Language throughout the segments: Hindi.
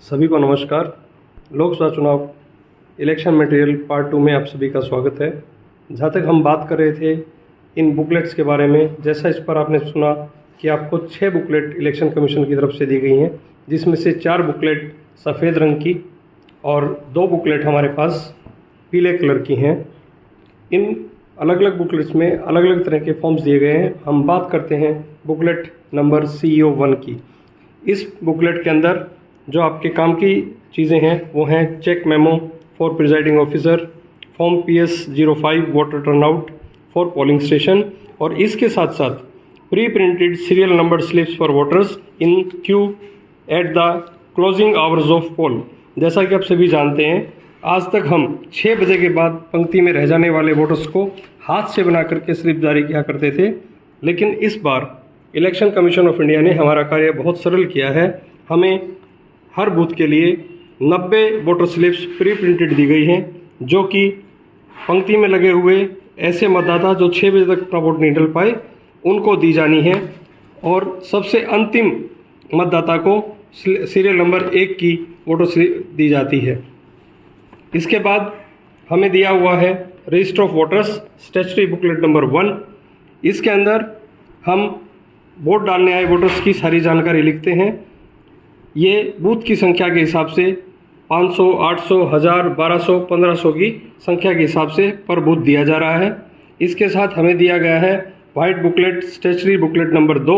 सभी को नमस्कार। लोकसभा चुनाव इलेक्शन मटेरियल पार्ट 2 में आप सभी का स्वागत है। जहाँ तक हम बात कर रहे थे इन बुकलेट्स के बारे में, जैसा इस पर आपने सुना कि आपको 6 बुकलेट इलेक्शन कमीशन की तरफ से दी गई हैं, जिसमें से 4 बुकलेट सफ़ेद रंग की और 2 बुकलेट हमारे पास पीले कलर की हैं। इन अलग अलग बुकलेट्स में अलग अलग तरह के फॉर्म्स दिए गए हैं। हम बात करते हैं बुकलेट नंबर CEO 1 की। इस बुकलेट के अंदर जो आपके काम की चीज़ें हैं वो हैं check memo for presiding officer, form PS05 voter turnout for polling station, और इसके साथ साथ pre printed serial number slips for voters in queue at the closing hours of poll. जैसा कि आप सभी जानते हैं, आज तक हम 6 बजे के बाद पंक्ति में रह जाने वाले वोटर्स को हाथ से बना करके स्लिप जारी किया करते थे, लेकिन इस बार इलेक्शन कमीशन ऑफ इंडिया ने हमारा कार्य बहुत सरल किया है। हमें हर बूथ के लिए 90 वोटर स्लिप्स प्री प्रिंटेड दी गई हैं, जो कि पंक्ति में लगे हुए ऐसे मतदाता जो 6 बजे तक अपना वोट नहीं डाल पाए उनको दी जानी है, और सबसे अंतिम मतदाता को सीरियल नंबर 1 की वोटर स्लिप दी जाती है। इसके बाद हमें दिया हुआ है register of voters statutory booklet number 1। इसके अंदर हम वोट डालने आए वोटर्स की सारी जानकारी लिखते हैं। ये बूथ की संख्या के हिसाब से 500, 800, 1000, 1200, 1500 की संख्या के हिसाब से पर बूथ दिया जा रहा है। इसके साथ हमें दिया गया है white booklet statutory booklet number 2।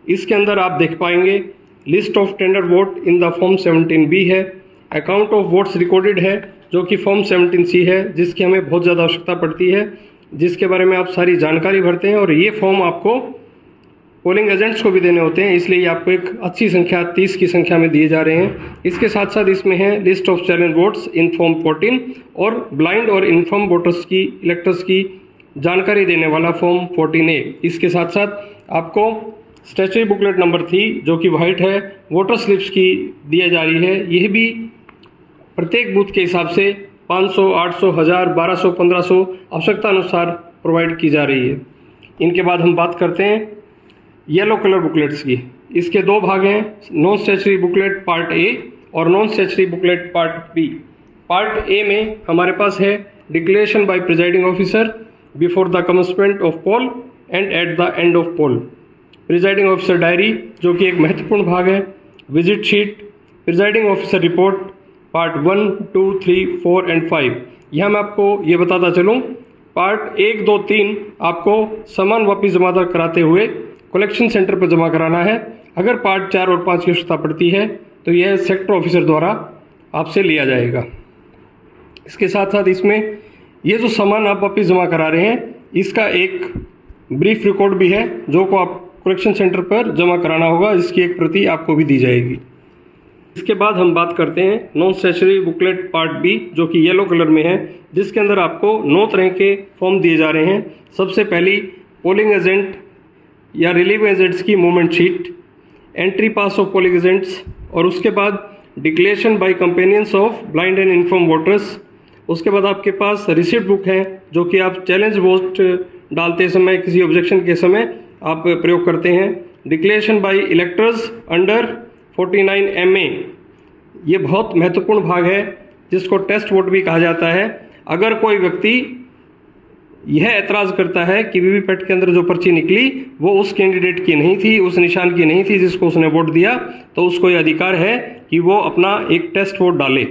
इसके अंदर आप देख पाएंगे list of tender vote in the form 17B है, अकाउंट ऑफ वोट्स रिकॉर्डेड है जो कि फॉर्म 17C है, जिसकी हमें बहुत ज़्यादा आवश्यकता पड़ती है, जिसके बारे में आप सारी जानकारी भरते हैं, और ये फॉर्म आपको पोलिंग एजेंट्स को भी देने होते हैं, इसलिए आपको एक अच्छी संख्या 30 की संख्या में दिए जा रहे हैं। इसके साथ साथ इसमें है list of challenge votes in form 14 और ब्लाइंड और इन्फॉर्म वोटर्स की इलेक्टर्स की जानकारी देने वाला फॉर्म 14A। इसके साथ साथ आपको स्टैट्यूटरी बुकलेट नंबर 3 जो कि वाइट है वोटर स्लिप्स की दी जा रही है। यह भी प्रत्येक बूथ के हिसाब से 500, 800, 1000, 1200, 1500 आवश्यकता अनुसार प्रोवाइड की जा रही है। इनके बाद हम बात करते हैं येलो कलर बुकलेट्स की। इसके 2 भाग हैं, non statutory booklet part A और non statutory booklet part B। Part A में हमारे पास है declaration by presiding officer before the commencement of poll and at the end of poll, presiding officer diary जो कि एक महत्वपूर्ण भाग है, visit sheet, presiding officer report part 1, 2, 3, 4 and 5। यहाँ मैं आपको ये बताता चलूँ, पार्ट 1, 2, 3 आपको सामान वापस जमा कराते हुए कलेक्शन सेंटर पर जमा कराना है। अगर पार्ट 4 और 5 की आवश्यकता पड़ती है तो यह सेक्टर ऑफिसर द्वारा आपसे लिया जाएगा। इसके साथ साथ इसमें ये जो सामान आप वापस जमा करा रहे हैं इसका एक ब्रीफ रिकॉर्ड भी है जो को आप कलेक्शन सेंटर पर जमा कराना होगा, इसकी एक प्रति आपको भी दी जाएगी। इसके बाद हम बात करते हैं non statutory booklet part B जो कि येलो कलर में है, जिसके अंदर आपको 9 तरह के फॉर्म दिए जा रहे हैं। सबसे पहली पोलिंग एजेंट या रिलीव एजेंट्स की movement sheet, entry pass of polling agents, और उसके बाद declaration bye companions of blind and inform voters. उसके बाद आपके पास रिसिप्ट बुक है जो कि आप चैलेंज वोट डालते समय किसी ऑब्जेक्शन के समय आप प्रयोग करते हैं। Declaration by electors under 49MA, ये बहुत महत्वपूर्ण भाग है जिसको टेस्ट वोट भी कहा जाता है। अगर कोई व्यक्ति यह ऐतराज़ करता है कि वीवीपैट के अंदर जो पर्ची निकली वो उस कैंडिडेट की नहीं थी, उस निशान की नहीं थी जिसको उसने वोट दिया, तो उसको यह अधिकार है कि वो अपना एक टेस्ट वोट डाले।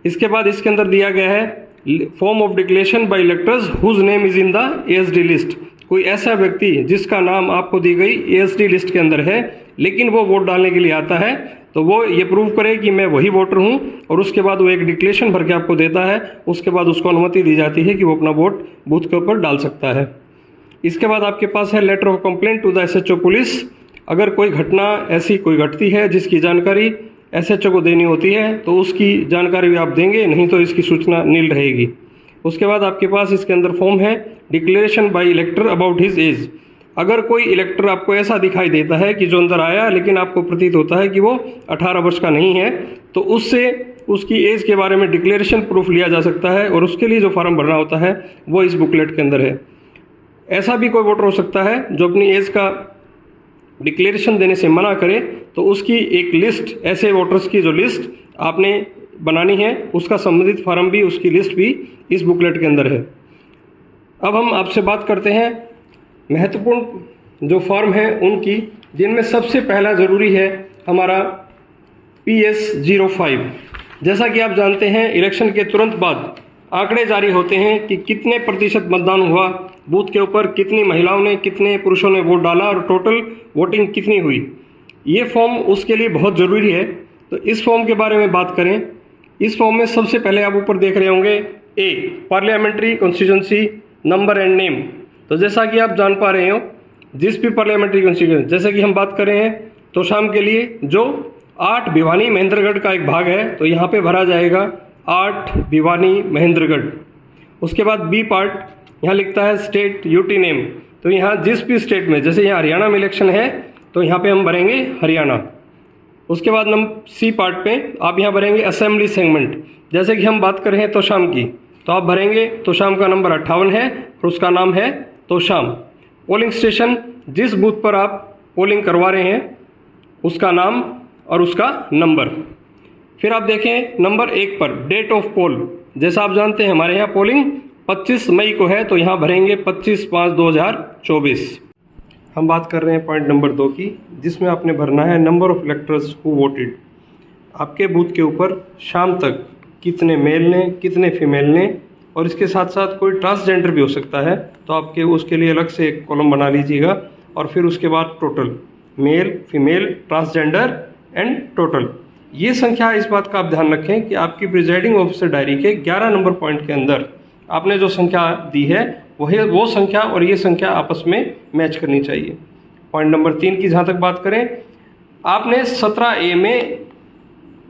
इसके बाद इसके अंदर दिया गया है form of declaration by electors whose name is in the ASD list. कोई ऐसा व्यक्ति जिसका नाम आपको दी गई ASD लिस्ट के अंदर है लेकिन वो वोट डालने के लिए आता है, तो वो ये प्रूव करे कि मैं वही वोटर हूँ, और उसके बाद वो एक डिक्लेरेशन भर के आपको देता है। उसके बाद उसको अनुमति दी जाती है कि वो अपना वोट बूथ के ऊपर डाल सकता है। इसके बाद आपके पास है letter of complaint to the SHO police. अगर कोई घटना ऐसी कोई घटती है जिसकी जानकारी SHO को देनी होती है तो उसकी जानकारी भी आप देंगे, नहीं तो इसकी सूचना नील रहेगी। उसके बाद आपके पास इसके अंदर फॉर्म है declaration bye इलेक्टर about his age. अगर कोई इलेक्टर आपको ऐसा दिखाई देता है कि जो अंदर आया लेकिन आपको प्रतीत होता है कि वो 18 वर्ष का नहीं है, तो उससे उसकी एज के बारे में डिक्लेरेशन प्रूफ लिया जा सकता है, और उसके लिए जो फॉर्म भरना होता है वो इस बुकलेट के अंदर है। ऐसा भी कोई वोटर हो सकता है जो अपनी एज का डिक्लेरेशन देने से मना करे, तो उसकी एक लिस्ट, ऐसे वोटर्स की जो लिस्ट आपने बनानी है, उसका संबंधित फॉर्म भी, उसकी लिस्ट भी इस बुकलेट के अंदर है। अब हम आपसे बात करते हैं महत्वपूर्ण जो फॉर्म है उनकी, जिनमें सबसे पहला ज़रूरी है हमारा PS05। जैसा कि आप जानते हैं, इलेक्शन के तुरंत बाद आंकड़े जारी होते हैं कि कितने प्रतिशत मतदान हुआ, बूथ के ऊपर कितनी महिलाओं ने, कितने पुरुषों ने वोट डाला और टोटल वोटिंग कितनी हुई। ये फॉर्म उसके लिए बहुत ज़रूरी है। तो इस फॉर्म के बारे में बात करें, इस फॉर्म में सबसे पहले आप ऊपर देख रहे होंगे A, parliamentary constituency number and name. तो जैसा कि आप जान पा रहे हो, जिस भी पार्लियामेंट्री कॉन्स्टिट्यूंसी, जैसे कि हम बात कर रहे हैं तोशाम के लिए, जो 8 भिवानी महेंद्रगढ़ का एक भाग है, तो यहाँ पे भरा जाएगा 8 भिवानी महेंद्रगढ़। उसके बाद बी पार्ट, यहाँ लिखता है स्टेट यूटी नेम। तो यहाँ जिस भी स्टेट में, जैसे यहाँ हरियाणा में इलेक्शन है तो यहाँ पे हम भरेंगे हरियाणा। उसके बाद नंबर सी पार्ट पे आप यहाँ भरेंगे असेंबली सेगमेंट। जैसे कि हम बात कर रहे हैं तोशाम की, तो आप भरेंगे तोशाम का नंबर 58 है और उसका नाम है तोशाम। पोलिंग स्टेशन, जिस बूथ पर आप पोलिंग करवा रहे हैं उसका नाम और उसका नंबर। फिर आप देखें नंबर 1 पर डेट ऑफ पोल। जैसा आप जानते हैं हमारे यहाँ पोलिंग 25 मई को है, तो यहाँ भरेंगे 25/5/2024। हम बात कर रहे हैं पॉइंट नंबर 2 की, जिसमें आपने भरना है number of electors who voted. आपके बूथ के ऊपर शाम तक कितने मेल ने, कितने फीमेल ने, और इसके साथ साथ कोई ट्रांसजेंडर भी हो सकता है, तो आपके उसके लिए अलग से एक कॉलम बना लीजिएगा। और फिर उसके बाद total male, female, transgender and total. ये संख्या, इस बात का आप ध्यान रखें कि आपकी प्रिजाइडिंग ऑफिसर डायरी के 11 नंबर पॉइंट के अंदर आपने जो संख्या दी है वो संख्या और ये संख्या आपस में मैच करनी चाहिए। पॉइंट नंबर 3 की जहाँ तक बात करें, आपने 17A में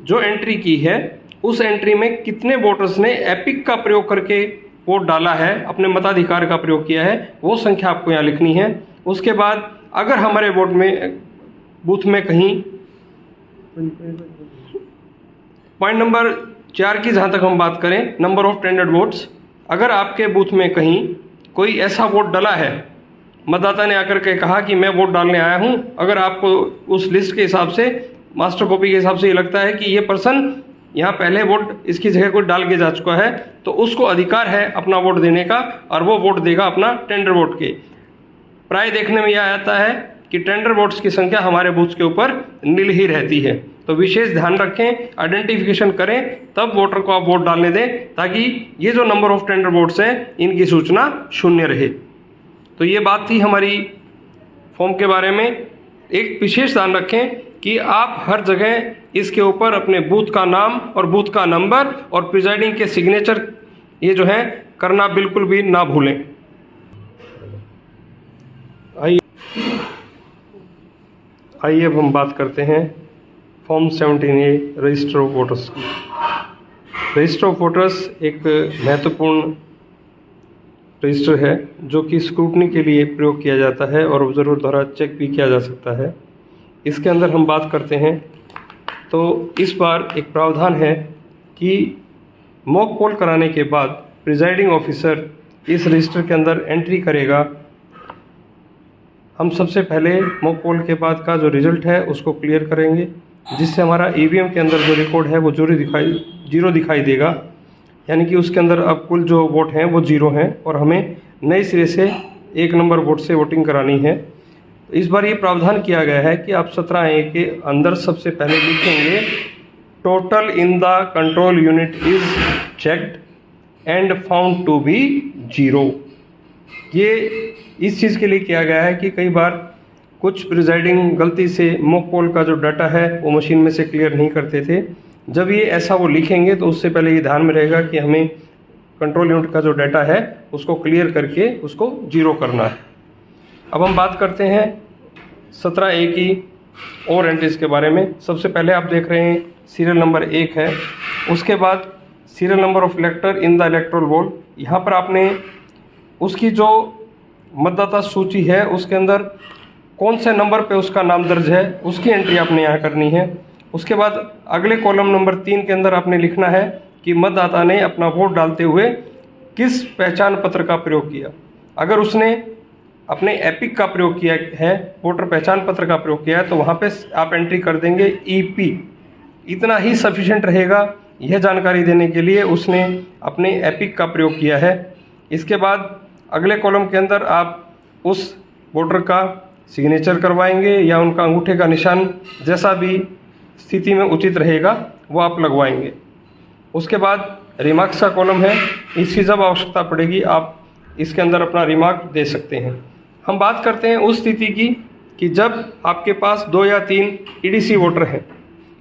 जो एंट्री की है, उस एंट्री में कितने वोटर्स ने एपिक का प्रयोग करके वोट डाला है, अपने मताधिकार का प्रयोग किया है, वो संख्या आपको यहाँ लिखनी है। उसके बाद अगर हमारे वोट में बूथ में कहीं, पॉइंट नंबर 4 की जहाँ तक हम बात करें, नंबर ऑफ टेंडर्ड वोट्स, अगर आपके बूथ में कहीं कोई ऐसा वोट डला है, मतदाता ने आकर के कहा कि मैं वोट डालने आया हूं, अगर आपको उस लिस्ट के हिसाब से, मास्टर कॉपी के हिसाब से ये लगता है कि ये पर्सन यहाँ पहले वोट इसकी जगह कोई डाल के जा चुका है, तो उसको अधिकार है अपना वोट देने का, और वो वोट देगा अपना टेंडर वोट के। प्राय देखने में यह आता है कि टेंडर वोट्स की संख्या हमारे बूथ के ऊपर नील ही रहती है। तो विशेष ध्यान रखें, आइडेंटिफिकेशन करें, तब वोटर को आप वोट डालने दें, ताकि ये जो नंबर ऑफ टेंडर वोट्स हैं इनकी सूचना शून्य रहे। तो ये बात थी हमारी फॉर्म के बारे में। एक विशेष ध्यान रखें कि आप हर जगह इसके ऊपर अपने बूथ का नाम और बूथ का नंबर और प्रिजाइडिंग के सिग्नेचर ये जो है करना बिल्कुल भी ना भूलें। आइए अब हम बात करते हैं form 17A register of voters की। रजिस्टर ऑफ वोटर्स एक महत्वपूर्ण रजिस्टर है जो कि स्क्रूटनी के लिए प्रयोग किया जाता है और ऑब्जर्वर द्वारा चेक भी किया जा सकता है। इसके अंदर हम बात करते हैं तो इस बार एक प्रावधान है कि मॉक पोल कराने के बाद प्रिजाइडिंग ऑफिसर इस रजिस्टर के अंदर एंट्री करेगा। हम सबसे पहले मॉक पोल के बाद का जो रिजल्ट है उसको क्लियर करेंगे, जिससे हमारा ईवीएम के अंदर जो रिकॉर्ड है वो जीरो दिखाई देगा, यानी कि उसके अंदर अब कुल जो वोट हैं वो 0 हैं और हमें नए सिरे से 1 नंबर वोट से वोटिंग करानी है। तो इस बार ये प्रावधान किया गया है कि आप 17A के अंदर सबसे पहले लिखेंगे total in the control unit is checked and found to be 0। ये इस चीज़ के लिए किया गया है कि कई बार कुछ प्रिजाइडिंग गलती से मॉक पोल का जो डाटा है वो मशीन में से क्लियर नहीं करते थे। जब ये ऐसा वो लिखेंगे तो उससे पहले ये ध्यान में रहेगा कि हमें कंट्रोल यूनिट का जो डाटा है उसको क्लियर करके उसको 0 करना है। अब हम बात करते हैं 17A की और एंट्रीज के बारे में। सबसे पहले आप देख रहे हैं सीरियल नंबर 1 है, उसके बाद serial number of इलेक्टर in the electoral role. यहाँ पर आपने उसकी जो मतदाता सूची है उसके अंदर कौन से नंबर पे उसका नाम दर्ज है उसकी एंट्री आपने यहाँ करनी है। उसके बाद अगले कॉलम नंबर 3 के अंदर आपने लिखना है कि मतदाता ने अपना वोट डालते हुए किस पहचान पत्र का प्रयोग किया। अगर उसने अपने एपिक का प्रयोग किया है, वोटर पहचान पत्र का प्रयोग किया है, तो वहाँ पे आप एंट्री कर देंगे ईपी। इतना ही सफिशिएंट रहेगा यह जानकारी देने के लिए उसने अपने एपिक का प्रयोग किया है। इसके बाद अगले कॉलम के अंदर आप उस वोटर का सिग्नेचर करवाएंगे या उनका अंगूठे का निशान जैसा भी स्थिति में उचित रहेगा वो आप लगवाएंगे। उसके बाद रिमार्क्स का कॉलम है, इसकी जब आवश्यकता पड़ेगी आप इसके अंदर अपना रिमार्क दे सकते हैं। हम बात करते हैं उस स्थिति की कि जब आपके पास 2 या 3 ईडीसी वोटर हैं।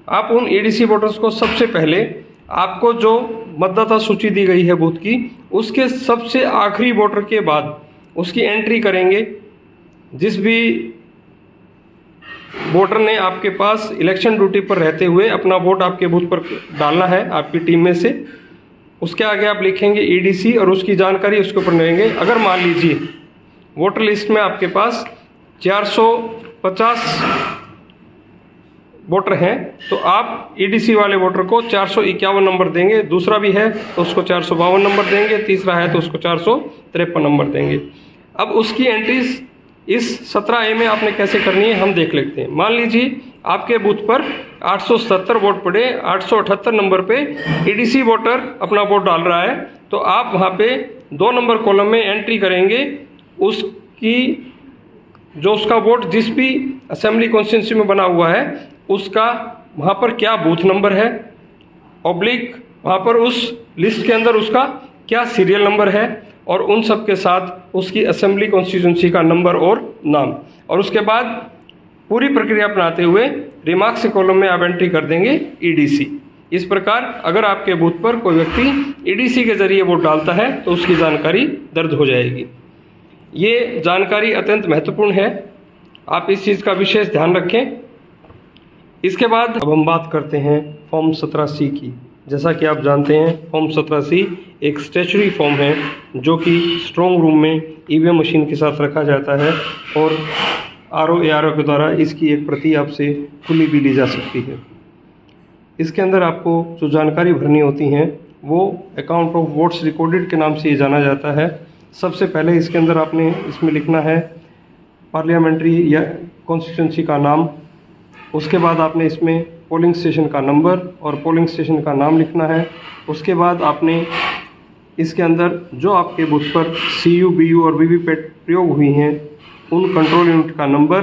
आप उन ईडीसी वोटर्स को सबसे पहले आपको जो मतदाता सूची दी गई है बूथ की, उसके सबसे आखिरी वोटर के बाद उसकी एंट्री करेंगे। जिस भी वोटर ने आपके पास इलेक्शन ड्यूटी पर रहते हुए अपना वोट आपके बूथ पर डालना है आपकी टीम में से, उसके आगे आप लिखेंगे ईडीसी और उसकी जानकारी उसके ऊपर लेंगे। अगर मान लीजिए वोटर लिस्ट में आपके पास 450 वोटर हैं तो आप ईडीसी वाले वोटर को 451 नंबर देंगे, दूसरा भी है तो उसको 452 नंबर देंगे, तीसरा है तो उसको 453 नंबर देंगे। अब उसकी एंट्रीज इस 17A में आपने कैसे करनी है हम देख लेते हैं। मान लीजिए आपके बूथ पर 877 वोट पड़े, 878 नंबर पे ईडीसी वोटर अपना वोट डाल रहा है, तो आप वहाँ पे 2 नंबर कॉलम में एंट्री करेंगे उसकी जो उसका वोट जिस भी असेंबली कॉन्स्टिट्यूंसी में बना हुआ है उसका वहाँ पर क्या बूथ नंबर है, ऑब्लिक वहाँ पर उस लिस्ट के अंदर उसका क्या सीरियल नंबर है और उन सब के साथ उसकी असेंबली कॉन्स्टिट्यूंसी का नंबर और नाम, और उसके बाद पूरी प्रक्रिया अपनाते हुए रिमार्क्स के कॉलम में आप एंट्री कर देंगे ईडीसी। इस प्रकार अगर आपके बूथ पर कोई व्यक्ति ईडीसी के जरिए वोट डालता है तो उसकी जानकारी दर्ज हो जाएगी। ये जानकारी अत्यंत महत्वपूर्ण है, आप इस चीज़ का विशेष ध्यान रखें। इसके बाद अब हम बात करते हैं फॉर्म 17C की। जैसा कि आप जानते हैं फॉर्म 17C एक स्टैच्यूटरी फॉर्म है जो कि स्ट्रॉन्ग रूम में ईवीएम मशीन के साथ रखा जाता है और आरओ एआरओ के द्वारा इसकी एक प्रति आपसे खुली भी ली जा सकती है। इसके अंदर आपको जो जानकारी भरनी होती हैं वो अकाउंट ऑफ वोट्स रिकॉर्डेड के नाम से ये जाना जाता है। सबसे पहले इसके अंदर आपने इसमें लिखना है पार्लियामेंट्री या कॉन्स्टिट्यूंसी का नाम, उसके बाद आपने इसमें पोलिंग स्टेशन का नंबर और पोलिंग स्टेशन का नाम लिखना है। उसके बाद आपने इसके अंदर जो आपके बूथ पर CU, BU और वीवीपैट प्रयोग हुई हैं उन कंट्रोल यूनिट का नंबर,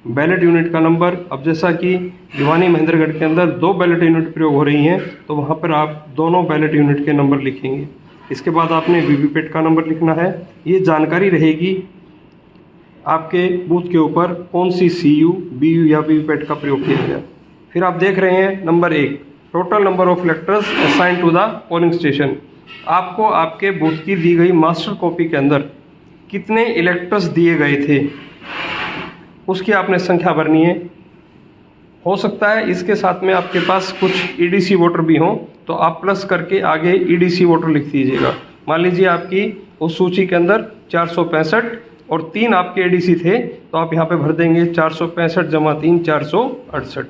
बैलेट यूनिट का नंबर। अब जैसा कि भिवानी महेंद्रगढ़ के अंदर 2 बैलेट यूनिट प्रयोग हो रही हैं तो वहाँ पर आप दोनों बैलेट यूनिट के नंबर लिखेंगे। इसके बाद आपने वीवीपैट का नंबर लिखना है। ये जानकारी रहेगी आपके बूथ के ऊपर कौन सी CU, BU या वीवीपैट का प्रयोग किया गया। फिर आप देख रहे हैं number 1, total number of electors assign to the polling station. आपको आपके बूथ की दी गई मास्टर कॉपी के अंदर कितने इलेक्टर्स दिए गए थे उसकी आपने संख्या भरनी है। हो सकता है इसके साथ में आपके पास कुछ ईडीसी वोटर भी हों तो आप प्लस करके आगे ईडीसी वोटर लिख दीजिएगा। मान लीजिए आपकी उस सूची के अंदर 465 और 3 आपके ईडीसी थे तो आप यहाँ पे भर देंगे 465 जमा 3 468।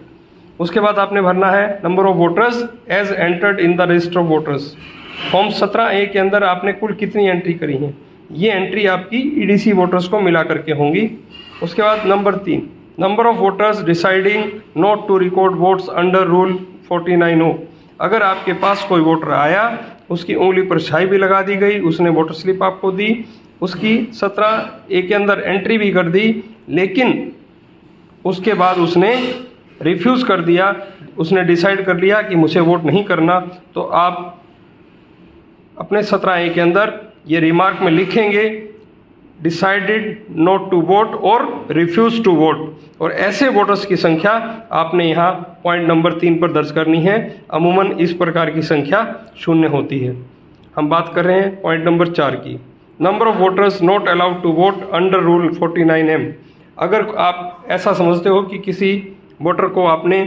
उसके बाद आपने भरना है number of voters as entered in the register of voters. Form 17A के अंदर आपने कुल कितनी एंट्री करी है, ये एंट्री आपकी ईडीसी वोटर्स को मिला करके होंगी। उसके बाद number 3, number of voters deciding not to record votes under rule 49O। अगर आपके पास कोई वोटर आया, उसकी उंगली पर स्याही भी लगा दी गई, उसने वोटर स्लिप आपको दी, उसकी 17A के अंदर एंट्री भी कर दी, लेकिन उसके बाद उसने रिफ्यूज़ कर दिया, उसने डिसाइड कर लिया कि मुझे वोट नहीं करना, तो आप अपने 17A के अंदर ये रिमार्क में लिखेंगे डिसाइडेड नॉट टू वोट और रिफ्यूज टू वोट। और ऐसे वोटर्स की संख्या आपने यहाँ पॉइंट नंबर 3 पर दर्ज करनी है। अमूमन इस प्रकार की संख्या 0 होती है। हम बात कर रहे हैं पॉइंट नंबर 4 की, number of voters not allowed to vote under rule 49M। अगर आप ऐसा समझते हो कि किसी वोटर को आपने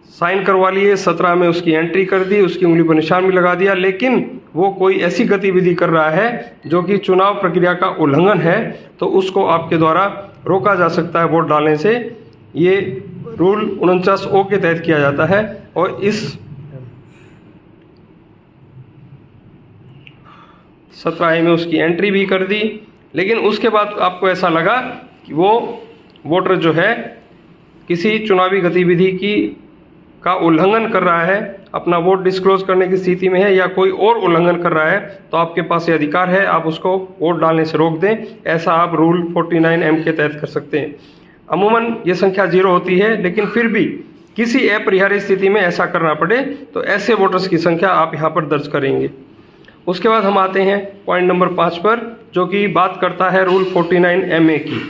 साइन करवा लिए, 17 में उसकी एंट्री कर दी, उसकी उंगली पर निशान भी लगा दिया, लेकिन वो कोई ऐसी गतिविधि कर रहा है जो कि चुनाव प्रक्रिया का उल्लंघन है, तो उसको आपके द्वारा रोका जा सकता है वोट डालने से। ये रूल 49O के तहत किया जाता है। और इस 17A में उसकी एंट्री भी कर दी, लेकिन उसके बाद आपको ऐसा लगा कि वो वोटर जो है किसी चुनावी गतिविधि का उल्लंघन कर रहा है, अपना वोट डिस्क्लोज करने की स्थिति में है या कोई और उल्लंघन कर रहा है, तो आपके पास ये अधिकार है, आप उसको वोट डालने से रोक दें। ऐसा आप रूल 49M के तहत कर सकते हैं। अमूमन ये संख्या 0 होती है, लेकिन फिर भी किसी अपरिहार्य स्थिति में ऐसा करना पड़े तो ऐसे वोटर्स की संख्या आप यहाँ पर दर्ज करेंगे। उसके बाद हम आते हैं पॉइंट नंबर 5 पर, जो कि बात करता है रूल 49MA की।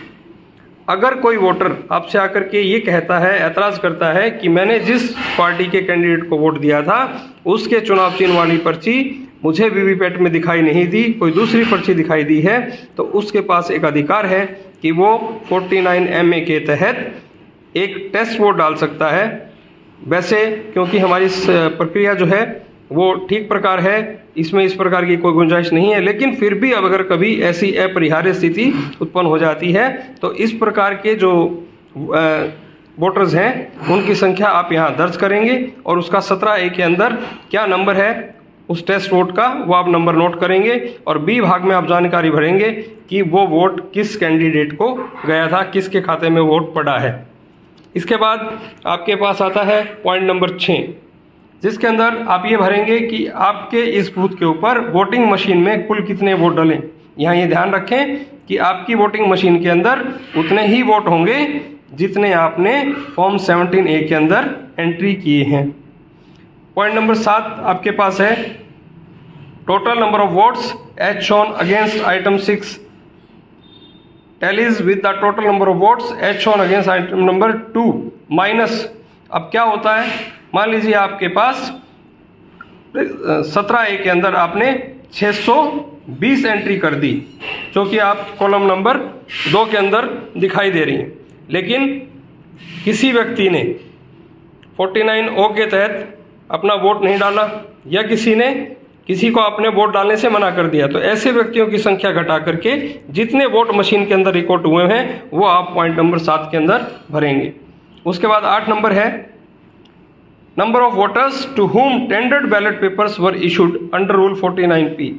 अगर कोई वोटर आपसे आकर के ये कहता है, ऐतराज़ करता है कि मैंने जिस पार्टी के कैंडिडेट को वोट दिया था उसके चुनाव चिन्ह वाली पर्ची मुझे वीवीपैट में दिखाई नहीं दी, कोई दूसरी पर्ची दिखाई दी है, तो उसके पास एक अधिकार है कि वो 49MA के तहत एक टेस्ट वोट डाल सकता है। वैसे क्योंकि हमारी प्रक्रिया जो है वो ठीक प्रकार है, इसमें इस प्रकार की कोई गुंजाइश नहीं है, लेकिन फिर भी अब अगर कभी ऐसी अपरिहार्य स्थिति उत्पन्न हो जाती है तो इस प्रकार के जो वोटर्स हैं उनकी संख्या आप यहाँ दर्ज करेंगे और उसका 17A के अंदर क्या नंबर है उस टेस्ट वोट का वो आप नंबर नोट करेंगे और बी भाग में आप जानकारी भरेंगे कि वो वोट किस कैंडिडेट को गया था, किसके खाते में वोट पड़ा है। इसके बाद आपके पास आता है पॉइंट नंबर 6, जिसके अंदर आप ये भरेंगे कि आपके इस बूथ के ऊपर वोटिंग मशीन में कुल कितने वोट डले। यहाँ ये ध्यान रखें कि आपकी वोटिंग मशीन के अंदर उतने ही वोट होंगे जितने आपने फॉर्म 17A के अंदर एंट्री किए हैं। पॉइंट नंबर 7 आपके पास है total number of votes as shown against item 6 tallies with the total number of votes as shown against item number 2 minus. अब क्या होता है, मान लीजिए आपके पास 17A के अंदर आपने 620 एंट्री कर दी, जो कि आप कॉलम नंबर 2 के अंदर दिखाई दे रही हैं, लेकिन किसी व्यक्ति ने 49O के तहत अपना वोट नहीं डाला या किसी को अपने वोट डालने से मना कर दिया, तो ऐसे व्यक्तियों की संख्या घटा करके जितने वोट मशीन के अंदर रिकॉर्ड हुए हैं वो आप पॉइंट नंबर 7 के अंदर भरेंगे। उसके बाद 8 नंबर है number of voters to whom tendered ballot papers were issued under rule 49P।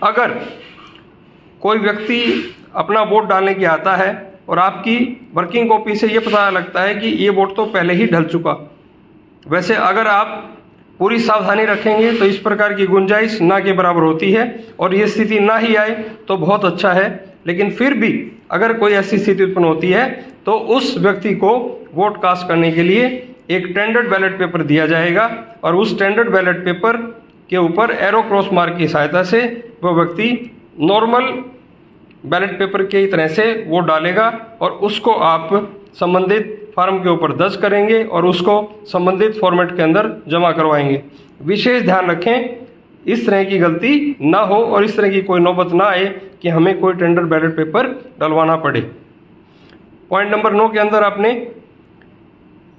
अगर कोई व्यक्ति अपना वोट डालने के आता है और आपकी वर्किंग कॉपी से ये पता लगता है कि ये वोट तो पहले ही ढल चुका, वैसे अगर आप पूरी सावधानी रखेंगे तो इस प्रकार की गुंजाइश ना के बराबर होती है और ये स्थिति ना ही आए तो बहुत अच्छा है, लेकिन फिर भी अगर कोई ऐसी स्थिति उत्पन्न होती है तो उस व्यक्ति को वोट कास्ट करने के लिए एक टेंडर्ड बैलेट पेपर दिया जाएगा और उस टेंडर्ड बैलेट पेपर के ऊपर एरो क्रॉस मार्क की सहायता से वो व्यक्ति नॉर्मल बैलेट पेपर की तरह से वोट डालेगा और उसको आप संबंधित फार्म के ऊपर दर्ज करेंगे और उसको संबंधित फॉर्मेट के अंदर जमा करवाएंगे। विशेष ध्यान रखें इस तरह की गलती ना हो और इस तरह की कोई नौबत ना आए कि हमें कोई टेंडर बैलेट पेपर डलवाना पड़े। पॉइंट नंबर 9 के अंदर आपने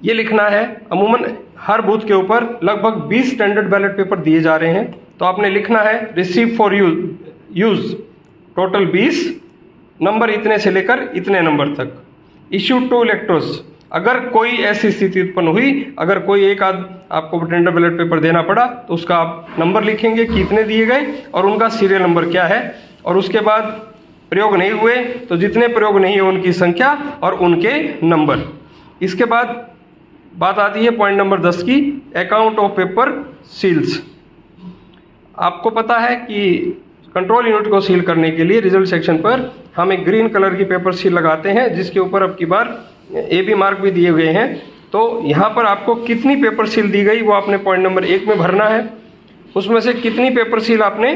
ये लिखना है, अमूमन हर बूथ के ऊपर लगभग 20 स्टैंडर्ड बैलेट पेपर दिए जा रहे हैं, तो आपने लिखना है receive for use total 20 number इतने से लेकर इतने नंबर तक, इश्यूड टू इलेक्टर्स। अगर कोई ऐसी स्थिति उत्पन्न हुई, अगर कोई एक आध आपको टेंडर बैलेट पेपर देना पड़ा तो उसका आप नंबर लिखेंगे कितने दिए गए और उनका सीरियल नंबर क्या है, और उसके बाद प्रयोग नहीं हुए तो जितने प्रयोग नहीं हुए उनकी संख्या और उनके नंबर। इसके बाद बात आती है पॉइंट नंबर 10 की, अकाउंट ऑफ पेपर सील्स। आपको पता है कि कंट्रोल यूनिट को सील करने के लिए रिजल्ट सेक्शन पर हम एक ग्रीन कलर की पेपर सील लगाते हैं जिसके ऊपर अब की बार AB मार्क भी दिए गए हैं। तो यहाँ पर आपको कितनी पेपर सील दी गई वो आपने पॉइंट नंबर 1 में भरना है, उसमें से कितनी पेपर सील आपने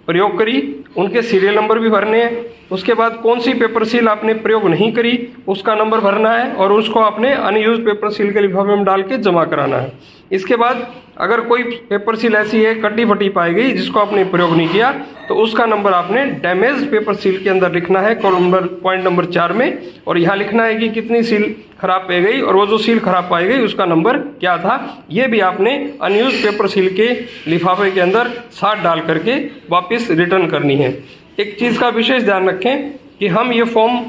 प्रयोग करी उनके सीरियल नंबर भी भरने हैं, उसके बाद कौन सी पेपर सील आपने प्रयोग नहीं करी उसका नंबर भरना है और उसको आपने अनयूज पेपर सील के लिफाफे में डाल के जमा कराना है। इसके बाद अगर कोई पेपर सील ऐसी है कटी फटी पाई गई जिसको आपने प्रयोग नहीं किया तो उसका नंबर आपने डैमेज पेपर सील के अंदर लिखना है कॉलम नंबर पॉइंट नंबर 4 में, और यहाँ लिखना है कि कितनी सील खराब पाई गई और वो जो सील खराब पाई गई उसका नंबर क्या था, ये भी आपने अनयूज पेपर सील के लिफाफे के अंदर साथ डाल करके वापस रिटर्न करनी है। एक चीज़ का विशेष ध्यान रखें कि हम ये फॉर्म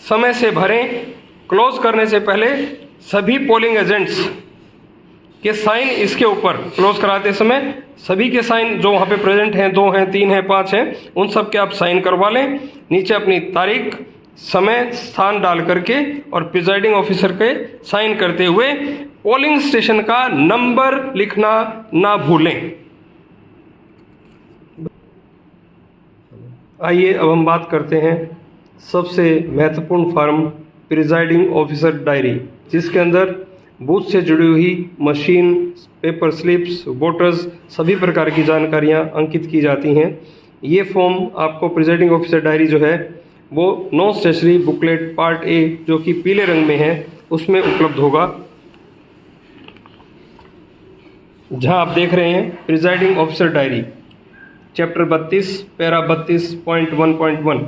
समय से भरें, क्लोज करने से पहले सभी पोलिंग एजेंट्स के साइन इसके ऊपर क्लोज कराते समय सभी के साइन जो वहाँ पे प्रेजेंट हैं, 2 हैं, 3 हैं, 5 हैं, उन सब के आप साइन करवा लें। नीचे अपनी तारीख, समय, स्थान डाल करके और प्रिजाइडिंग ऑफिसर के साइन करते हुए पोलिंग स्टेशन का नंबर लिखना ना भूलें। आइए अब हम बात करते हैं सबसे महत्वपूर्ण फॉर्म, प्रिजाइडिंग ऑफिसर डायरी, जिसके अंदर बूथ से जुड़ी हुई मशीन, पेपर स्लिप्स, वोटर्स, सभी प्रकार की जानकारियां अंकित की जाती हैं। ये फॉर्म आपको प्रिजाइडिंग ऑफिसर डायरी जो है वो 9 स्टेशनरी बुकलेट पार्ट ए जो कि पीले रंग में है उसमें उपलब्ध होगा, जहां आप देख रहे हैं presiding officer diary chapter 32 para 32.1.1।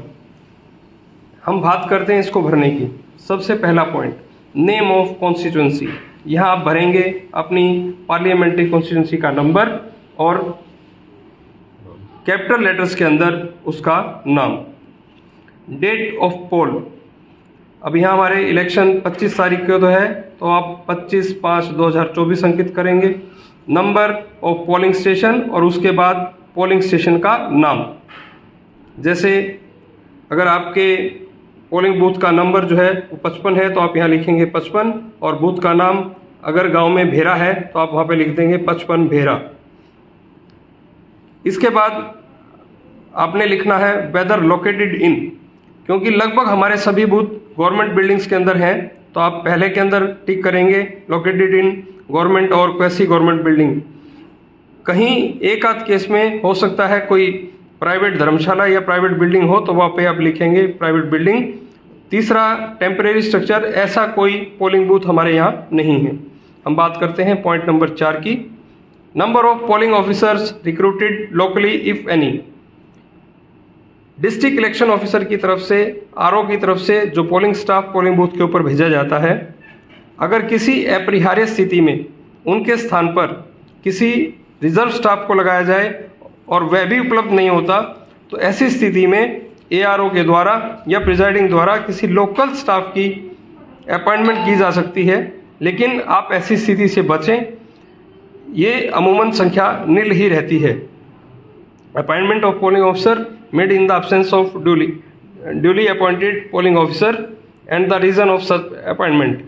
हम बात करते हैं इसको भरने की। सबसे पहला पॉइंट, नेम ऑफ कॉन्स्टिट्यूंसी। यहाँ आप भरेंगे अपनी पार्लियामेंट्री कॉन्स्टिट्यूंसी का नंबर और कैपिटल लेटर्स के अंदर उसका नाम। डेट ऑफ पोल, अब यहाँ हमारे इलेक्शन 25 तारीख को तो है, तो आप 25/5/2024 अंकित करेंगे। नंबर ऑफ पोलिंग स्टेशन और उसके बाद पोलिंग स्टेशन का नाम। जैसे अगर आपके पोलिंग बूथ का नंबर जो है वो 55 है तो आप यहाँ लिखेंगे 55, और बूथ का नाम अगर गांव में भेरा है तो आप वहाँ पे लिख देंगे 55 भेरा। इसके बाद आपने लिखना है वेदर लोकेटेड इन, क्योंकि लगभग हमारे सभी बूथ गवर्नमेंट बिल्डिंग्स के अंदर हैं, तो आप पहले के अंदर टिक करेंगे लोकेटेड इन गवर्नमेंट और क्वेसी गवर्नमेंट बिल्डिंग। कहीं एक आध केस में हो सकता है कोई प्राइवेट धर्मशाला या प्राइवेट बिल्डिंग हो तो वहाँ पे आप लिखेंगे प्राइवेट बिल्डिंग। तीसरा, टेम्परेरी स्ट्रक्चर, ऐसा कोई पोलिंग बूथ हमारे यहाँ नहीं है। हम बात करते हैं पॉइंट नंबर 4 की। Number of polling officers recruited locally if any. District election officer की तरफ से, आरओ की तरफ से जो पोलिंग स्टाफ पोलिंग बूथ के ऊपर भेजा जाता है, अगर किसी अपरिहार्य स्थिति में उनके स्थान पर किसी रिजर्व स्टाफ को लगाया जाए और वह भी उपलब्ध नहीं होता, तो ऐसी स्थिति में एआरओ के द्वारा या प्रिजाइडिंग द्वारा किसी लोकल स्टाफ की अपॉइंटमेंट की जा सकती है, लेकिन आप ऐसी स्थिति से बचें। ये अमूमन संख्या नील ही रहती है। Appointment of polling officer made in the absence of duly appointed polling officer and the reason of such appointment.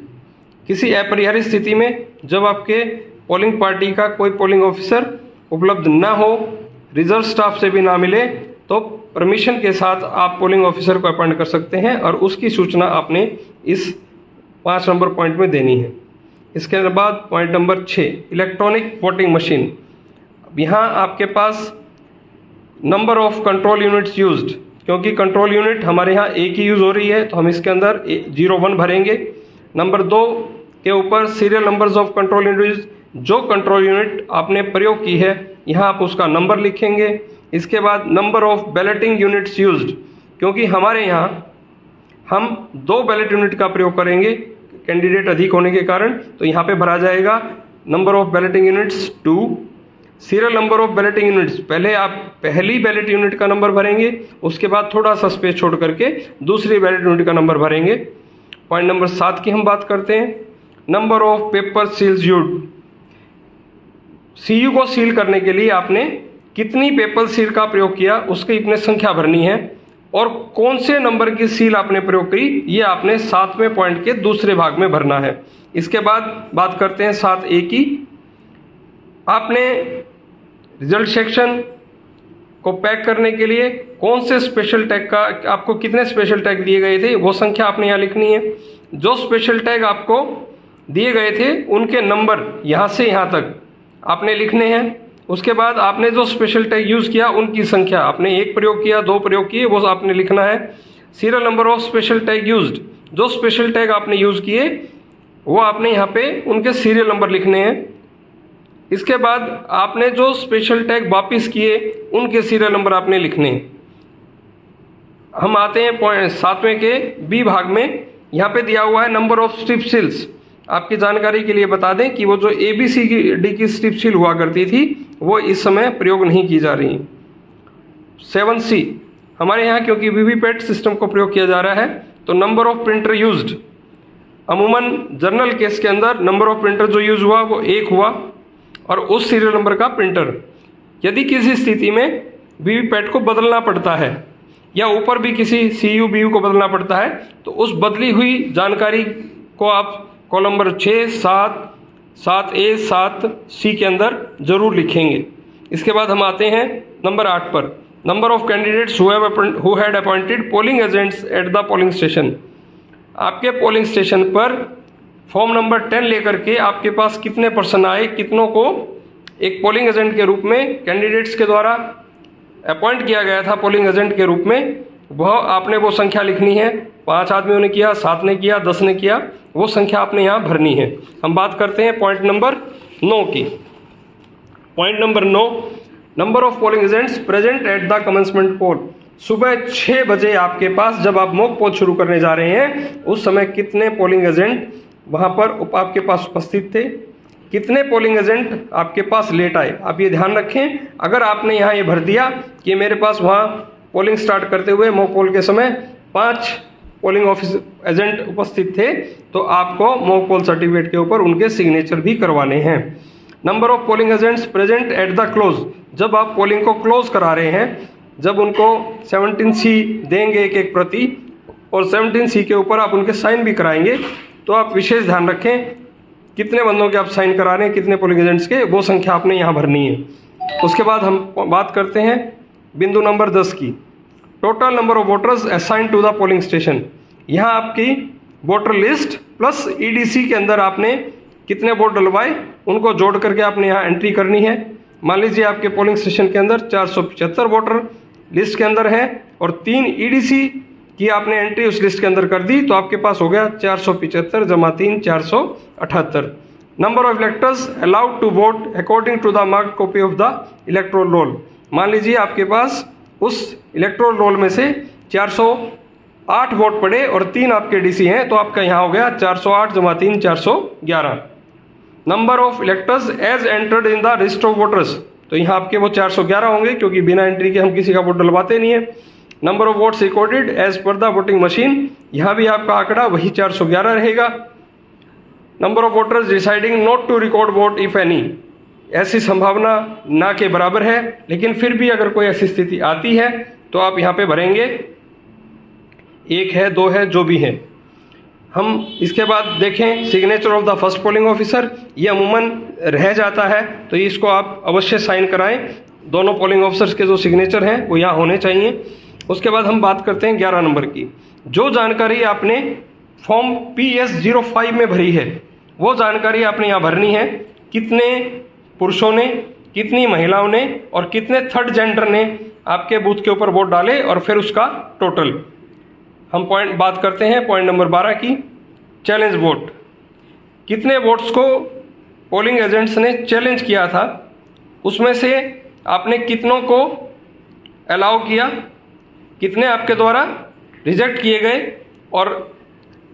किसी अपरिहार्य स्थिति में जब आपके पोलिंग पार्टी का कोई पोलिंग ऑफिसर उपलब्ध ना हो, रिजर्व स्टाफ से भी ना मिले, तो परमिशन के साथ आप पोलिंग ऑफिसर को अपॉइंट कर सकते हैं और उसकी सूचना आपने इस 5 नंबर पॉइंट में देनी है। इसके बाद point number 6, electronic voting machine. यहाँ आपके पास number of control units used, क्योंकि कंट्रोल यूनिट हमारे यहाँ एक ही यूज हो रही है तो हम इसके अंदर 01 भरेंगे। नंबर 2 के ऊपर serial numbers of control units, जो कंट्रोल यूनिट आपने प्रयोग की है यहाँ आप उसका नंबर लिखेंगे। इसके बाद number of balloting units used, क्योंकि हमारे यहाँ हम 2 बैलेट यूनिट का प्रयोग करेंगे कैंडिडेट अधिक होने के कारण, तो यहाँ पे भरा जाएगा number of balloting units 2। Serial number of balloting units, पहले आप पहली बैलेट यूनिट का नंबर भरेंगे, उसके बाद थोड़ा सा स्पेस छोड़ करके दूसरी बैलेट यूनिट का नंबर भरेंगे। पॉइंट नंबर 7 की हम बात करते हैं, number of paper seals used. CU को सील करने के लिए आपने कितनी पेपर सील का प्रयोग किया उसकी इतने संख्या भरनी है, और कौन से नंबर की सील आपने प्रयोग की ये आपने 7वें पॉइंट के दूसरे भाग में भरना है। इसके बाद बात करते हैं 7A की। आपने रिजल्ट सेक्शन को पैक करने के लिए कौन से स्पेशल टैग का, आपको कितने स्पेशल टैग दिए गए थे वो संख्या आपने यहाँ लिखनी है। जो स्पेशल टैग आपको दिए गए थे उनके नंबर यहाँ से यहाँ तक आपने लिखने हैं। उसके बाद आपने जो स्पेशल टैग यूज किया उनकी संख्या, आपने 1 प्रयोग किया, 2 प्रयोग किए, वो आपने लिखना है। Serial number of special tag used, जो स्पेशल टैग आपने यूज किए वो आपने यहाँ पे उनके सीरियल नंबर लिखने हैं। इसके बाद आपने जो स्पेशल टैग वापिस किए उनके सीरियल नंबर आपने लिखने हैं। हम आते हैं पॉइंट 7वें के बी भाग में। यहाँ पे दिया हुआ है नंबर ऑफ स्ट्रिप सील्स। आपकी जानकारी के लिए बता दें कि वो जो ABCD की स्ट्रिप सील हुआ करती थी वो इस समय प्रयोग नहीं की जा रही। 7C, हमारे यहाँ क्योंकि वीवीपैट सिस्टम को प्रयोग किया जा रहा है तो नंबर ऑफ प्रिंटर यूज्ड, अमूमन जनरल केस के अंदर नंबर ऑफ प्रिंटर जो यूज हुआ वो 1 हुआ और उस सीरियल नंबर का प्रिंटर। यदि किसी स्थिति में वीवीपैट को बदलना पड़ता है या ऊपर भी किसी CU BU को बदलना पड़ता है तो उस बदली हुई जानकारी को आप कॉलम नंबर 6, 7, 7A, 7C के अंदर जरूर लिखेंगे। इसके बाद हम आते हैं नंबर 8 पर। Number of candidates who had appointed polling agents at the polling station. आपके पोलिंग स्टेशन पर फॉर्म नंबर 10 लेकर के आपके पास कितने पर्सन आए, कितनों को एक पोलिंग एजेंट के रूप में कैंडिडेट्स के द्वारा अपॉइंट किया गया था पोलिंग एजेंट के रूप में, वह आपने वो संख्या लिखनी है। 5 आदमियों ने किया, 7 ने किया, 10 ने किया, वो संख्या आपने यहाँ भरनी है। हम बात करते हैं पॉइंट नंबर 9 की। Point number 9, number of polling agents present at the commencement poll. सुबह 6 बजे आपके पास जब आप मॉक पोल शुरू करने जा रहे हैं उस समय कितने पोलिंग एजेंट वहां पर आपके पास उपस्थित थे, कितने पोलिंग एजेंट आपके पास लेट आए। आप ये ध्यान रखें, अगर आपने यहाँ ये भर दिया कि मेरे पास वहाँ पोलिंग स्टार्ट करते हुए मॉक पोल के समय 5 पोलिंग ऑफिस एजेंट उपस्थित थे तो आपको मॉक पोल सर्टिफिकेट के ऊपर उनके सिग्नेचर भी करवाने हैं। Number of polling agents present at the close. जब आप पोलिंग को क्लोज करा रहे हैं, जब उनको 17C देंगे एक प्रति और 17C के ऊपर आप उनके साइन भी कराएंगे तो आप विशेष ध्यान रखें कितने बंदों के आप साइन करा रहे हैं, कितने पोलिंग एजेंट्स के, वो संख्या आपने यहाँ भरनी है। उसके बाद हम बात करते हैं बिंदु नंबर 10 की। Total number of voters assign to the polling station. यहाँ आपकी वोटर लिस्ट प्लस EDC के अंदर आपने कितने वोट डलवाए उनको जोड़ करके आपने यहाँ एंट्री करनी है। मान लीजिए आपके पोलिंग स्टेशन के अंदर 475 वोटर लिस्ट के अंदर है और 3 EDC की आपने एंट्री उस लिस्ट के अंदर कर दी तो आपके पास हो गया 475 जमा 3 478। Number of electors allowed to vote according to the marked copy of the electoral roll. मान लीजिए आपके पास उस इलेक्टोरल रोल में से 408 वोट पड़े और 3 आपके DC हैं तो आपका यहाँ हो गया 408 जमा 3 411। Number of electors as entered in the list of voters. तो यहाँ आपके वो 411 होंगे क्योंकि बिना एंट्री के हम किसी का वोट डलवाते नहीं है। Number of votes recorded as per the voting machine. यहाँ भी आपका आंकड़ा वही 411 रहेगा। Number of voters deciding not to record vote if any. ऐसी संभावना ना के बराबर है, लेकिन फिर भी अगर कोई ऐसी स्थिति आती है तो आप यहाँ पे भरेंगे 1 है 2 है जो भी है। हम इसके बाद देखें signature of the first polling officer. ये अमूमन रह जाता है तो इसको आप अवश्य साइन कराएं। दोनों पोलिंग ऑफिसर्स के जो सिग्नेचर हैं वो यहाँ होने चाहिए। उसके बाद हम बात करते हैं 11 नंबर की। जो जानकारी आपने फॉर्म PS05 में भरी है वो जानकारी आपने यहाँ भरनी है। कितने पुरुषों ने, कितनी महिलाओं ने और कितने थर्ड जेंडर ने आपके बूथ के ऊपर वोट डाले और फिर उसका टोटल। हम बात करते हैं पॉइंट नंबर 12 की, चैलेंज वोट। कितने वोट्स को पोलिंग एजेंट्स ने चैलेंज किया था, उसमें से आपने कितनों को अलाउ किया, कितने आपके द्वारा रिजेक्ट किए गए और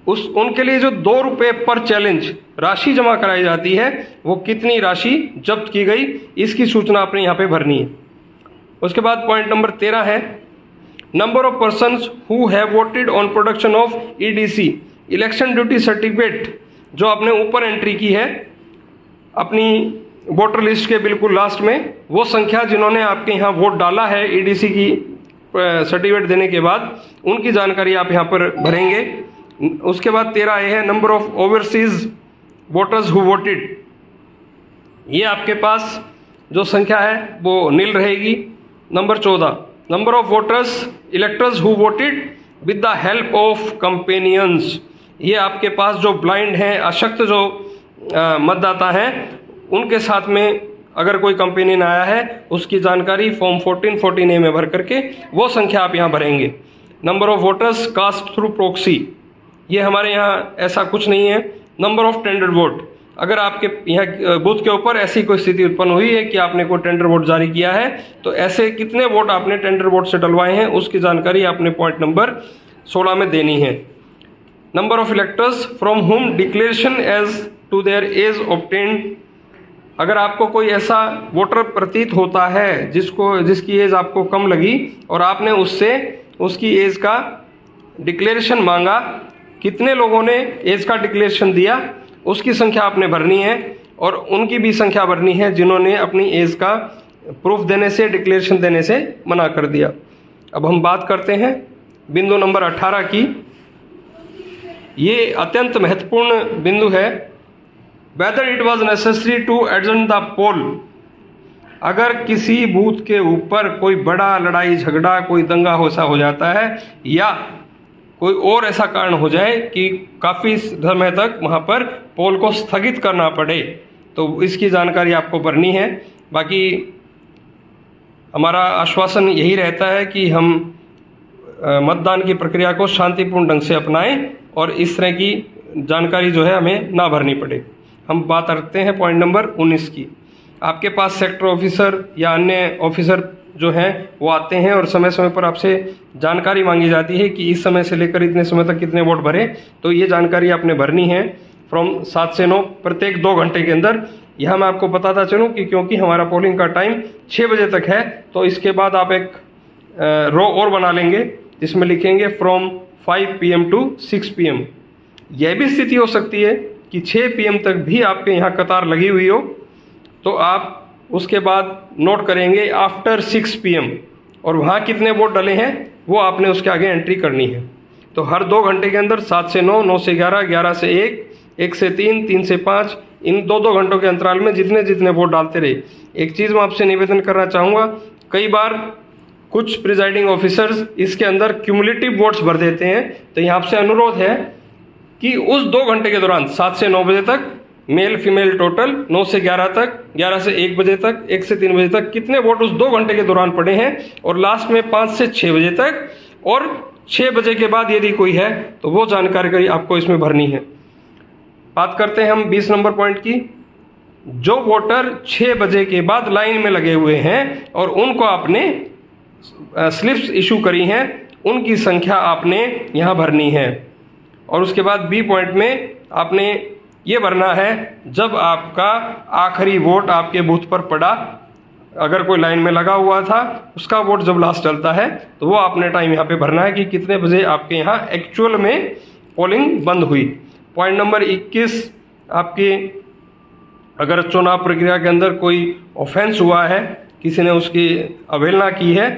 उनके लिए जो 2 रुपये पर चैलेंज राशि जमा कराई जाती है वो कितनी राशि जब्त की गई, इसकी सूचना आपने यहाँ पे भरनी है। उसके बाद पॉइंट नंबर 13 है number of persons who have voted on production of EDC election duty certificate. जो आपने ऊपर एंट्री की है अपनी वोटर लिस्ट के बिल्कुल लास्ट में, वो संख्या जिन्होंने आपके यहाँ वोट डाला है EDC की सर्टिफिकेट देने के बाद, उनकी जानकारी आप यहाँ पर भरेंगे। उसके बाद 13 है number of overseas voters who voted. ये आपके पास जो संख्या है वो नील रहेगी। Number 14 number of voters electors who voted with the help of companions. ये आपके पास जो ब्लाइंड हैं, अशक्त जो मतदाता हैं, उनके साथ में अगर कोई कंपेनियन आया है उसकी जानकारी फॉर्म 1414A में भर करके वो संख्या आप यहाँ भरेंगे। Number of voters cast through proxy, ये हमारे यहाँ ऐसा कुछ नहीं है। नंबर ऑफ टेंडर वोट, अगर आपके यहाँ बूथ के ऊपर ऐसी कोई स्थिति उत्पन्न हुई है कि आपने कोई टेंडर वोट जारी किया है तो ऐसे कितने वोट आपने टेंडर वोट से डलवाए हैं उसकी जानकारी आपने पॉइंट नंबर 16 में देनी है। Number of electors from whom declaration as to their age obtained. अगर आपको कोई ऐसा वोटर प्रतीत होता है जिसकी एज आपको कम लगी और आपने उससे उसकी एज का डिक्लेरेशन मांगा कितने लोगों ने एज का डिक्लेरेशन दिया उसकी संख्या आपने भरनी है, और उनकी भी संख्या भरनी है जिन्होंने अपनी एज का प्रूफ देने से, डिक्लेरेशन देने से मना कर दिया। अब हम बात करते हैं बिंदु नंबर 18 की। ये अत्यंत महत्वपूर्ण बिंदु है। Whether it was necessary to adjourn the poll. अगर किसी बूथ के ऊपर कोई बड़ा लड़ाई झगड़ा, कोई दंगा होसा हो जाता है, या कोई और ऐसा कारण हो जाए कि काफ़ी समय तक वहाँ पर पोल को स्थगित करना पड़े, तो इसकी जानकारी आपको भरनी है। बाकी हमारा आश्वासन यही रहता है कि हम मतदान की प्रक्रिया को शांतिपूर्ण ढंग से अपनाएं और इस तरह की जानकारी जो है हमें ना भरनी पड़े। हम बात करते हैं पॉइंट नंबर 19 की। आपके पास सेक्टर ऑफिसर या अन्य ऑफिसर जो हैं वो आते हैं और समय समय पर आपसे जानकारी मांगी जाती है कि इस समय से लेकर इतने समय तक कितने वोट भरे, तो ये जानकारी आपने भरनी है फ्रॉम 7 से 9 प्रत्येक 2 घंटे के अंदर। यह मैं आपको बताता चलूँ कि क्योंकि हमारा पोलिंग का टाइम 6 बजे तक है, तो इसके बाद आप एक रो और बना लेंगे जिसमें लिखेंगे फ्रॉम 5 PM टू 6 PM। यह भी स्थिति हो सकती है कि 6 PM तक भी आपके यहाँ कतार लगी हुई हो, तो आप उसके बाद नोट करेंगे आफ्टर 6 PM, और वहाँ कितने वोट डले हैं वो आपने उसके आगे एंट्री करनी है। तो हर 2 घंटे के अंदर 7 से 9, 9 से 11, 11 से 1, 1 से 3, 3 से 5, इन 2-2 घंटों के अंतराल में जितने जितने वोट डालते रहे। एक चीज़ मैं आपसे निवेदन करना चाहूँगा, कई बार कुछ प्रिजाइडिंग ऑफिसर्स इसके अंदर क्यूमुलेटिव वोट्स भर देते हैं, तो यहाँ आपसे अनुरोध है कि उस 2 घंटे के दौरान 7 से 9 बजे तक मेल फीमेल टोटल, 9 से 11 तक, 11 से 1 बजे तक, 1 से 3 बजे तक कितने वोट उस 2 घंटे के दौरान पड़े हैं, और लास्ट में 5 से 6 बजे तक, और 6 बजे के बाद यदि कोई है तो वो जानकारी आपको इसमें भरनी है। बात करते हैं हम 20 नंबर पॉइंट की। जो वोटर 6 बजे के बाद लाइन में लगे हुए हैं और उनको आपने स्लिप्स इशू करी हैं, उनकी संख्या आपने यहाँ भरनी है। और उसके बाद बी पॉइंट में आपने ये भरना है, जब आपका आखिरी वोट आपके बूथ पर पड़ा, अगर कोई लाइन में लगा हुआ था उसका वोट जब लास्ट चलता है तो वो आपने टाइम यहाँ पे भरना है कि कितने बजे आपके यहाँ एक्चुअल में पोलिंग बंद हुई। पॉइंट नंबर 21, आपके अगर चुनाव प्रक्रिया के अंदर कोई ऑफेंस हुआ है, किसी ने उसकी अवहेलना की है,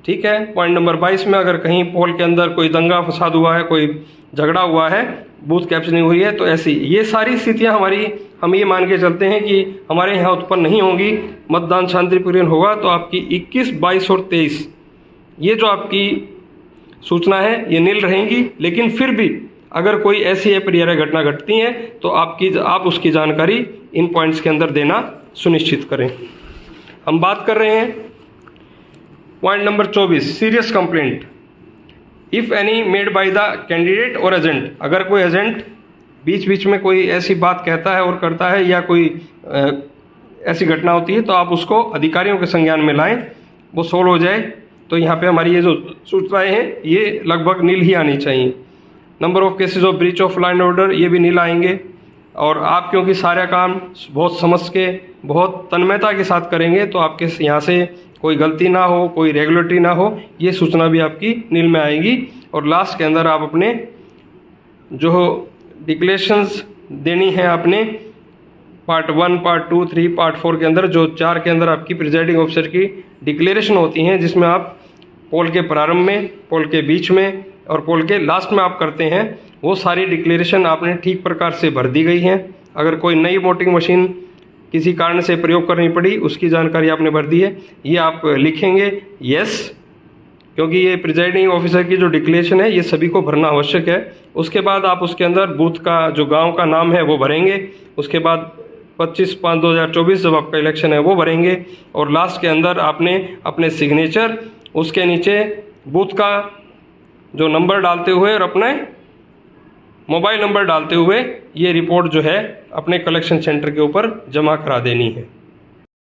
ठीक है। पॉइंट नंबर 22 में अगर कहीं पोल के अंदर कोई दंगा फसाद हुआ है, कोई झगड़ा हुआ है, बूथ कैप्चरिंग हुई है, तो ऐसी ये सारी स्थितियां हमारी, हम ये मान के चलते हैं कि हमारे यहाँ उत्पन्न नहीं होंगी, मतदान शांतिपूर्ण होगा। तो आपकी 21, 22 और 23 ये जो आपकी सूचना है ये नील रहेंगी, लेकिन फिर भी अगर कोई ऐसी अपरिहार्य घटना घटती है तो आप उसकी जानकारी इन पॉइंट्स के अंदर देना सुनिश्चित करें। हम बात कर रहे हैं point number 24, serious complaint if any made by the candidate और एजेंट। अगर कोई एजेंट बीच बीच में कोई ऐसी बात कहता है और करता है, या कोई ऐसी घटना होती है, तो आप उसको अधिकारियों के संज्ञान में लाएं, वो सोल्व हो जाए। तो यहाँ पे हमारी ये जो सूचनाएं हैं ये लगभग नील ही आनी चाहिए। Number of cases of breach of law and order ये भी नील आएंगे। और आप क्योंकि सारा काम बहुत समझ के, बहुत तन्मयता के साथ करेंगे, तो आपके यहाँ से कोई गलती ना हो, कोई रेगुलेटरी ना हो, ये सूचना भी आपकी नील में आएगी। और लास्ट के अंदर आप अपने जो डिक्लेरेशंस देनी है आपने पार्ट 1, पार्ट 2, 3, पार्ट 4 के अंदर, जो 4 के अंदर आपकी प्रिजाइडिंग ऑफिसर की डिक्लेरेशन होती हैं, जिसमें आप पोल के प्रारंभ में, पोल के बीच में और पोल के लास्ट में आप करते हैं, वो सारी डिक्लेरेशन आपने ठीक प्रकार से भर दी गई हैं। अगर कोई नई वोटिंग मशीन किसी कारण से प्रयोग करनी पड़ी, उसकी जानकारी आपने भर दी है, ये आप लिखेंगे यस, क्योंकि ये प्रिजाइडिंग ऑफिसर की जो डिक्लेरेशन है ये सभी को भरना आवश्यक है। उसके बाद आप उसके अंदर बूथ का जो गांव का नाम है वो भरेंगे। उसके बाद 25/5/2024 जब आपका इलेक्शन है वो भरेंगे। और लास्ट के अंदर आपने अपने सिग्नेचर, उसके नीचे बूथ का जो नंबर डालते हुए और अपने मोबाइल नंबर डालते हुए ये रिपोर्ट जो है अपने कलेक्शन सेंटर के ऊपर जमा करा देनी है।